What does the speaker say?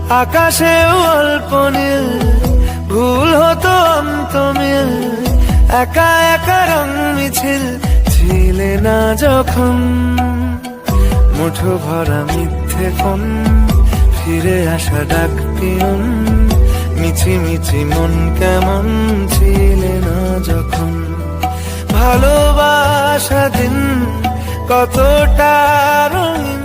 আকাশেও অল্প নীল, ভুল হতো অন্ত মিল, একা একা রং মিছিল ছিলে না যখন। মুঠো ভরা মিথ্যে ফোন, ফিরে আসা ডাক পিয়ন, মিছি মিছি মন কেমন ছিলে না যখন। ভালোবাসা দিন কতটা রঙিন,